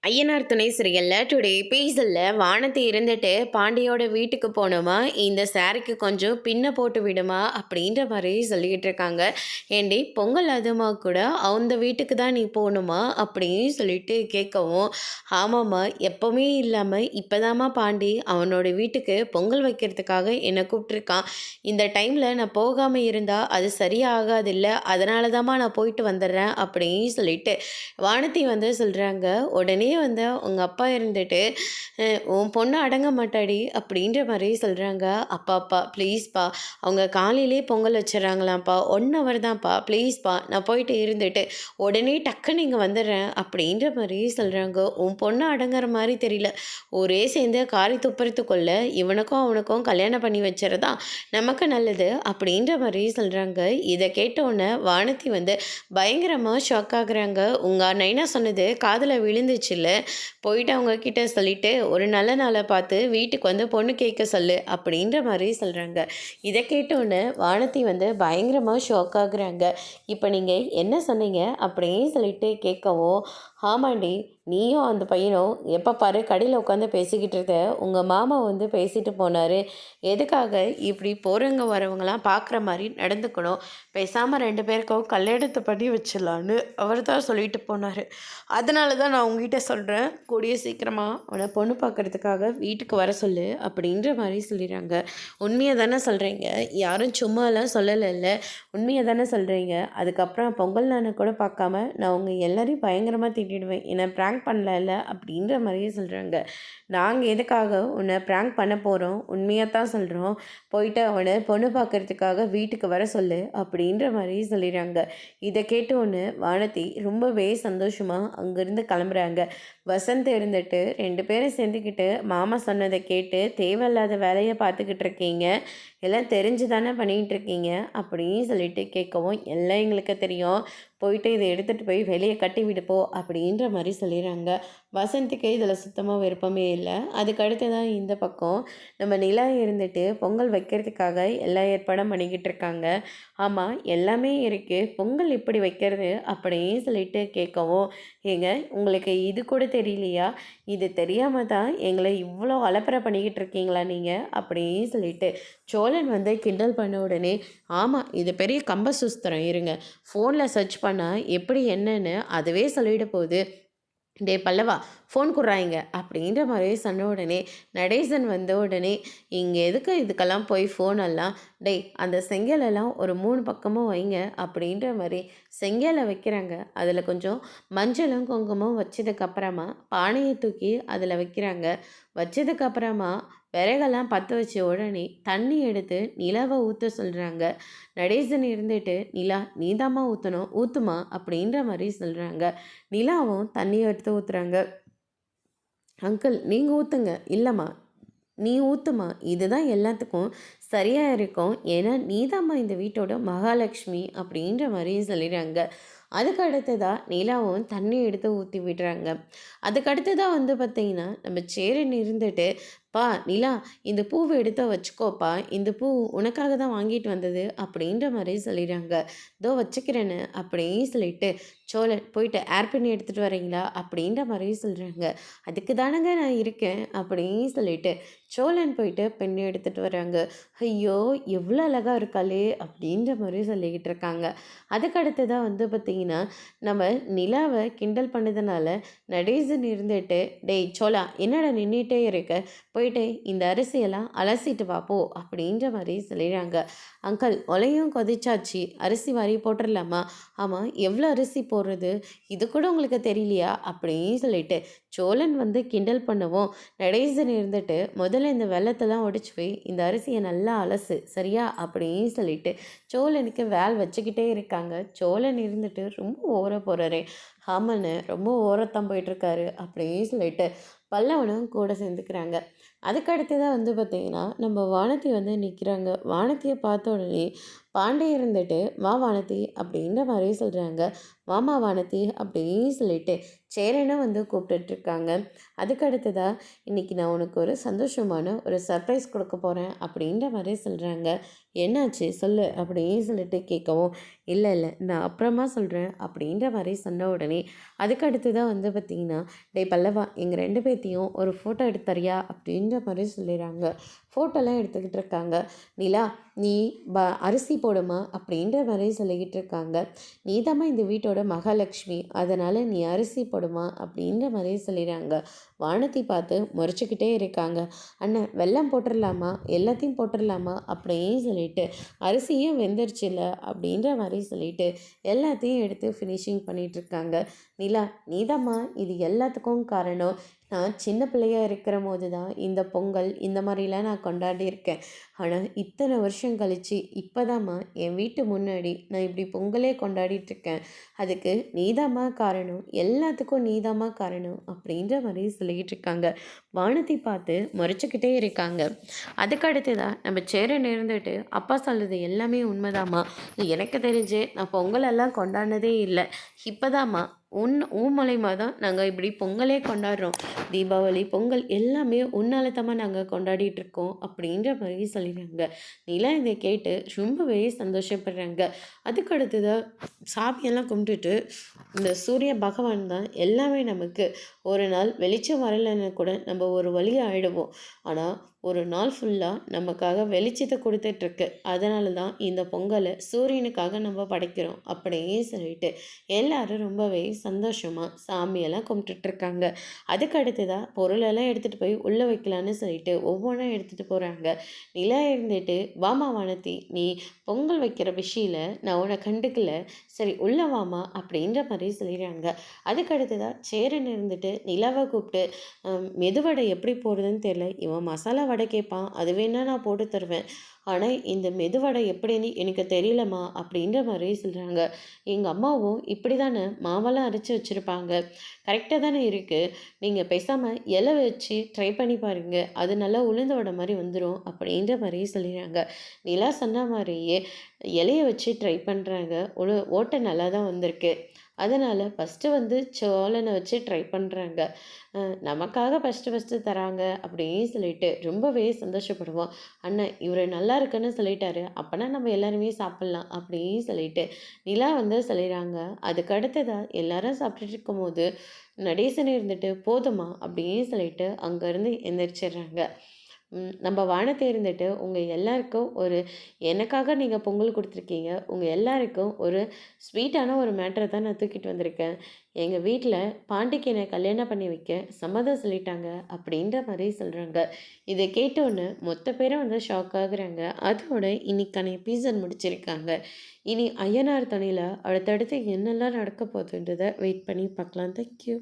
ஐயனார் துணை சீரியல்ல டுடே எபிசோட்ல வானதி இருந்துட்டு பாண்டியோட வீட்டுக்கு போகணுமா, இந்த சாரிக்கு கொஞ்சம் பின்ன போட்டு விடுமா அப்படின்ற மாதிரி சொல்லிக்கிட்டு இருக்காங்க. ஏண்டி பொங்கல் அதுமா கூட அந்த வீட்டுக்கு தான் நீ போகணுமா அப்படின்னு சொல்லிட்டு கேட்கவும், ஆமாம்மா எப்பவுமே இல்லாமல் இப்போதாம்மா பாண்டி அவனோட வீட்டுக்கு பொங்கல் வைக்கிறதுக்காக என்னை கூப்பிட்ருக்கான். இந்த டைமில் நான் போகாமல் இருந்தால் அது சரியாகாதில்ல, அதனால தாம்மா நான் போயிட்டு வந்துடுறேன் அப்படின்னு சொல்லிட்டு வானதி வந்து சொல்கிறாங்க. உடனே வந்து உங்கள் அப்பா இருந்துட்டு உன் பொண்ணு அடங்க மாட்டாடி அப்படின்ற மாதிரி சொல்கிறாங்க. அப்பாப்பா ப்ளீஸ்ப்பா, அவங்க காலையிலே பொங்கல் வச்சிடறாங்களாம்ப்பா, 1 ஹவர் தான்ப்பா, ப்ளீஸ்ப்பா நான் போயிட்டு இருந்துட்டு உடனே டக்குன்னு இங்கே வந்துடுறேன் அப்படின்ற மாதிரி சொல்கிறாங்க. உன் பொண்ணு அடங்குற மாதிரி தெரியல, ஒரே சேர்ந்து காரி துப்புறத்துக்குள்ள இவனுக்கும் அவனுக்கும் கல்யாணம் பண்ணி வச்சுறதா நமக்கு நல்லது அப்படின்ற மாதிரி சொல்கிறாங்க. இதை கேட்டோன்னே வானதி வந்து பயங்கரமாக ஷாக் ஆகுறாங்க. உங்கள் நைனா சொன்னது காதில் விழுந்துச்சுல்ல, போயிட்டு அவங்க கிட்ட சொல்லிட்டு ஒரு நல்ல நாளை பார்த்து வீட்டுக்கு வந்து பொண்ணு கேட்க சொல்லு அப்படின்ற மாதிரி சொல்கிறாங்க. இதை கேட்டோன்னே வானதி வந்து பயங்கரமாக ஷாக் ஆகுறாங்க. இப்போ நீங்கள் என்ன சொன்னீங்க அப்படின்னு சொல்லிட்டு கேட்கவும், ஆமாண்டி நீயும் அந்த பையனும் எப்போ பாரு கடையில் உட்காந்து பேசிக்கிட்டு இருக்க, உங்கள் மாமா வந்து பேசிட்டு போனார், எதுக்காக இப்படி போகிறவங்க வரவங்களாம் பார்க்குற மாதிரி நடந்துக்கணும், பேசாமல் 2 பேருக்கும் கல்யாணத்தை பண்ணி வச்சிடலான்னு அவர் தான் சொல்லிட்டு போனார். அதனால தான் நான் உங்ககிட்ட சொல்கிறேன், கூடிய சீக்கிரமாக அவனை பொண்ணு பார்க்குறதுக்காக வீட்டுக்கு வர சொல்லு அப்படின்ற மாதிரி சொல்லிடுறாங்க. உண்மையை தானே சொல்கிறீங்க, யாரும் சும்மாலாம் சொல்லலைல்ல, உண்மையை தானே சொல்கிறீங்க. அதுக்கப்புறம் பொங்கல் நானு கூட பார்க்காம நான் உங்கள் எல்லாரையும் பயங்கரமாக திட்டிடுவேன், என்னை ப்ராங்க் பண்ணல அப்படின்ற மாதிரியே சொல்கிறாங்க. நாங்கள் எதுக்காக உன்னை ப்ராங்க் பண்ண போகிறோம், உண்மையாக தான் சொல்கிறோம், போயிட்டு அவனை பொண்ணு பார்க்குறதுக்காக வீட்டுக்கு வர சொல்லு அப்படின்ற மாதிரி சொல்லிடுறாங்க. இதை கேட்டு ஒன்று வானதி ரொம்பவே சந்தோஷமாக அங்கேருந்து கிளம்புறாங்க. வசந்த் இருந்துட்டு 2 பேரும் சேர்ந்துக்கிட்டு மாமா சொன்னதை கேட்டு தேவையில்லாத வேலையை பார்த்துக்கிட்டு இருக்கீங்க, எல்லாம் தெரிஞ்சு தானே பண்ணிகிட்டு இருக்கீங்க அப்படின்னு சொல்லிட்டு கேட்கவும், எல்லாம் எங்களுக்கு தெரியும், போயிட்டு இதை எடுத்துகிட்டு போய் வெளியே கட்டி விடுப்போ அப்படின்ற மாதிரி சொல்லிடுறாங்க. வசந்திக்கு இதில் சுத்தமாக விருப்பமே இல்லை. அதுக்கு அடுத்து தான் இந்த பக்கம் நம்ம நிலா இருந்துட்டு பொங்கல் வைக்கிறதுக்காக எல்லா ஏற்பாடும் பண்ணிக்கிட்டு இருக்காங்க. ஆமாம் எல்லாமே இருக்குது, பொங்கல் இப்படி வைக்கிறது அப்படின்னு சொல்லிட்டு கேட்கவும், ஏங்க உங்களுக்கு இது கூட தெரியலையா, இது தெரியாமல் தான் எங்களை இவ்வளோ அலப்பறை பண்ணிக்கிட்டு இருக்கீங்களா நீங்கள் அப்படின்னு சொல்லிட்டு சோழன் வந்து கிண்டல் பண்ண உடனே, ஆமாம் இது பெரிய கம்ப சுஸ்திரம், இருங்க ஃபோனில் சர்ச் பண்ணால் எப்படி என்னன்னு அதுவே சொல்லிட போகுது, டே பல்லவா ஃபோன் குடுறாங்க அப்படின்ற மாதிரி சொன்ன உடனே நடேசன் வந்த உடனே, இங்கே எதுக்கு இதுக்கெல்லாம் போய் ஃபோனெல்லாம், டேய் அந்த செங்கலெல்லாம் ஒரு 3 பக்கமும் வைங்க அப்படின்ற மாதிரி செங்கலை வைக்கிறாங்க. அதில் கொஞ்சம் மஞ்சளும் குங்குமம் வச்சதுக்கப்புறமா பானையை தூக்கி அதில் வைக்கிறாங்க. வச்சதுக்கப்புறமா விறகெல்லாம் பற்ற வச்ச உடனே தண்ணி எடுத்து நிலாவை ஊற்ற சொல்கிறாங்க. நடேசன் இருந்துட்டு, நிலா நீதாம்மா ஊற்றணும், ஊற்றுமா அப்படின்ற மாதிரி சொல்கிறாங்க. நிலாவும் தண்ணி எடுத்து ஊற்றுறாங்க. அங்கிள் நீங்கள் ஊற்றுங்க, இல்லைம்மா நீ ஊற்றுமா, இதுதான் எல்லாத்துக்கும் சரியாக இருக்கும், ஏன்னா நீதாம்மா இந்த வீட்டோட மகாலட்சுமி அப்படின்ற மாதிரி சொல்லிடுறாங்க. அதுக்கு அடுத்ததாக நிலாவும் தண்ணி எடுத்து ஊற்றி விடுறாங்க. அதுக்கு அடுத்ததாக வந்து பார்த்திங்கன்னா நம்ம சேரன் இருந்துட்டு, பா நிலா இந்த பூவை எடுத்து வச்சுக்கோப்பா, இந்த பூ உனக்காக தான் வாங்கிட்டு வந்தது அப்படின்ற மாதிரி சொல்லிடுறாங்க. இதோ வச்சுக்கிறேன்னு அப்படின்னு சொல்லிட்டு சோழன் போயிட்டு ஏர் பண்ணி எடுத்துகிட்டு வரீங்களா அப்படின்ற மாதிரி சொல்கிறாங்க. அதுக்கு தானங்க நான் இருக்கேன் அப்படின்னு சொல்லிட்டு சோழன் போயிட்டு பெண் எடுத்துகிட்டு வராங்க. ஐயோ எவ்வளோ அழகாக இருக்காளே அப்படின்ற மாதிரி சொல்லிக்கிட்டு இருக்காங்க. அதுக்கு அடுத்ததாக வந்து பார்த்திங்கன்னா நம்ம நிலாவை கிண்டல் பண்ணதுனால நடேசன் இருந்துட்டு, டேய் சோழா என்னடா நின்றுட்டே இருக்க, போயிட்டு இந்த அரிசியெல்லாம் அலசிட்டு வாப்போ அப்படின்ற மாதிரி சொல்லிடுறாங்க. அங்கிள் ஒலையும் கொதிச்சாச்சு, அரிசி வாரி போட்டுடலாமா, ஆமாம் எவ்வளோ அரிசி போடுறது, இது கூட உங்களுக்கு தெரியலையா அப்படின்னு சொல்லிட்டு சோழன் வந்து கிண்டல் பண்ணவும், நடேசன் இருந்துட்டு முதல்ல இந்த வெள்ளத்தெல்லாம் உடைச்சி போய் இந்த அரிசியை நல்லா அலசு சரியா அப்படின்னு சொல்லிட்டு சோழனுக்கு வேல் வச்சுக்கிட்டே இருக்காங்க. சோழன் இருந்துட்டு ரொம்ப ஓர போகிறாரே, ஆமாண்ணே ரொம்ப ஓரத்தான் போயிட்டுருக்காரு அப்படின்னு சொல்லிட்டு பல்லவனும் கூட சேர்ந்துக்கிறாங்க. அதுக்கு அடுத்ததாக வந்து பார்த்திங்கன்னா நம்ம வானதி வந்து நிற்கிறாங்க. வானதியை பார்த்த உடனே பாண்டி இருந்துட்டு, "வா வானதி" அப்படின்ற மாரி சொல்றாங்க. "வாம்மா வானதி" அப்படின்னு சொல்லிட்டு சேரன வந்து கூப்பிட்டுட்ருக்காங்க. அதுக்கு அடுத்ததா, "இன்னைக்கு நான் உனக்கு ஒரு சந்தோஷமான ஒரு சர்ப்ரைஸ் குடுக்க போறேன்" அப்படின்ற மாரி சொல்றாங்க. "என்னாச்சு சொல்லு" அப்படின்னு சொல்லிட்டு கேட்கவும், "இல்ல, இல்ல நான் அப்புறமா சொல்றேன்" அப்படின்ற மாரி சொன்ன உடனே, அதுக்கு அடுத்ததா வந்து பார்த்தீங்கன்னா, "டேய் பல்லவா எங்க 2 பேத்தையும் ஒரு ஃபோட்டோ எடுத்து தரியா?" அப்படின்ற மாரி சொல்லிறாங்க. ஃபோட்டோலாம் எடுத்துக்கிட்டு இருக்காங்க. "நிலா நீ அரிசி போடுமா" அப்படின்ற மாரி சொல்லிக்கிட்டு இருக்காங்க. "நீதாம்மா இந்த வீட்டோட மகாலட்சுமி. அதனால நீ அரிசி போடுமா" அப்படின்ற மாரி சொல்லிறாங்க. வானதி பார்த்து முறைச்சுக்கிட்டே இருக்காங்க. "அண்ணன் வெல்லம் போட்டுறலாமா? எல்லாத்தையும் போட்டுறலாமா?" அப்படின்னு சொல்லிட்டு, "அரிசியும் வெந்துருச்சுல்ல" அப்படின்ற மாரி சொல்லிட்டு, எல்லாத்தையும் எடுத்து ஃபினிஷிங் பண்ணிகிட்ருக்காங்க. "நிலா நீதாம்மா இது எல்லாத்துக்கும் காரணம். நான் சின்ன பிள்ளையா இருக்கிறபோது தான் இந்த பொங்கல் இந்த மாதிரிலாம் நான் கொண்டாடியிருக்கேன். ஆனா இத்தனை வருஷம் கழிச்சு இப்போதாம்மா என் வீட்டு முன்னாடி நான் இப்படி பொங்கலே கொண்டாடிட்டுருக்கேன். அதுக்கு நீதாம்மா காரணம். எல்லாத்துக்கும் நீதாம்மா காரணம்" அப்படின்ற மாரி சொல்லிக்கிட்டு இருக்காங்க. வானதி பார்த்து முறைச்சுக்கிட்டே இருக்காங்க. அதுக்கு அடுத்ததா நம்ம சேரன் இருந்துட்டு, "அப்பா சொல்றது எல்லாமே உண்மைதாம்மா. எனக்கு தெரிஞ்சு நான் பொங்கலெல்லாம் கொண்டாடினதே இல்ல. இப்பதாம்மா உன் மூலியமா தான் நாங்க இப்படி பொங்கலே கொண்டாடுறோம். தீபாவளி, பொங்கல் எல்லாமே உன்னால தாம்மா நாங்க கொண்டாடிட்டுருக்கோம்" அப்படின்ற மாரி சொல்லிடுறாங்க. நிலா இத கேட்டு ரொம்பவே சந்தோஷப்படுறாங்க. அதுக்கு அடுத்ததா சாமியெல்லாம் கும்பிட்டுட்டு, இந்த சூரிய பகவான் தான் எல்லாமே நமக்கு. ஒரு நாள் வெளிச்சம் வரலைன்னா கூட நம்ம ஒரு வழி ஆயிடுவோம். ஆனா, ஒரு நாள் ஃபுல்லா நமக்காக வெளிச்சத்த குடுத்துட்ருக்கு. அதனால தான் இந்த பொங்கல சூரியனுக்காக நம்ம படைக்கிறோம். அப்படியே சொல்லிட்டு எல்லாரும் ரொம்பவே சந்தோஷமா சாமியெல்லாம் கும்பிட்டுட்ருக்காங்க. அதுக்கு அடுத்ததா பொருளெல்லாம் எடுத்துட்டு போய் உள்ள வைக்கலான்னு சொல்லிட்டு ஒவ்வொன்றா எடுத்துட்டு போறாங்க. நிலா இருந்துட்டு, "வாம்மா வானதி, நீ பொங்கல் வைக்கிற விஷயில நான் உன்ன கண்டுக்கல. சரி உள்ள வாம்மா" அப்படின்ற மாரி சொல்லிடுறாங்க. அதுக்கு அடுத்ததா சேரன் இருந்துட்டு நிலாவ கூப்பிட்டு, மெதுவடை எப்படி போடுறதுன்னு தெரியல. இவன் மசாலா வடை கேட்பான். அது வேணா நான் போட்டு தருவேன். ஆனா இந்த மெதுவடை எப்படின்னு எனக்கு தெரியலம்மா" அப்படின்ற மாரி சொல்றாங்க. "எங்க அம்மாவும் இப்படி தானே மாவெல்லாம் அரைச்சு வச்சிருப்பாங்க. கரெக்ட்டா தானே இருக்கு. நீங்க பேசாம இலை வச்சு ட்ரை பண்ணி பாருங்க. அது நல்லா உளுந்த வடை மாரி வந்துரும்" அப்படின்ற மாரி சொல்லிடுறாங்க. நிலா சொன்ன மாரியே இலைய வச்சு ட்ரை பண்றாங்க. ஓட்டை நல்லா தான் வந்திருக்கு. அதனால ஃபர்ஸ்ட்டு வந்து சோளன வச்சு ட்ரை பண்றாங்க. நமக்காக ஃபர்ஸ்ட்டு தராங்க அப்படின்னு சொல்லிட்டு ரொம்பவே சந்தோஷப்படுவோம். "அண்ணன் இவரு நல்லா இருக்குன்னு சொல்லிட்டாரு. அப்பன்னா நம்ம எல்லாருமே சாப்பிடலாம்" அப்படின்னு சொல்லிட்டு நிலா வந்து சொல்லிறாங்க. அதுக்கு அடுத்ததா எல்லாரும் சாப்பிட்டுட்டு இருக்கும்போது, நடேசன் இருந்துட்டு, "போதுமா" அப்படின்னு சொல்லிட்டு அங்கருந்து எந்திரிச்சிடுறாங்க. நம்ம வானத்த இருந்துட்டு உங்க எல்லாருக்கும் ஒரு எனக்காக நீங்க பொங்கல் குடுத்துருக்கீங்க. உங்க எல்லாருக்கும் ஒரு ஸ்வீட்டான ஒரு மேட்டர தான் நான் தூக்கிட்டு வந்திருக்கேன். எங்க வீட்ல பாண்டிக்கு என்ன கல்யாணம் பண்ணி வைக்க சம்மதம் சொல்லிட்டாங்க அப்படின்ற மாரி சொல்றாங்க. இத கேட்டோனே மொத்த பேரும் வந்து ஷாக் ஆகுறாங்க. அதோட இன்னைக்கான எபிசோட் முடிச்சிருக்காங்க. இனி ஐயனார் துணையில அடுத்தடுத்து என்னெல்லாம் நடக்க போகுதுன்றத வெயிட் பண்ணி பார்க்கலாம். Thank you.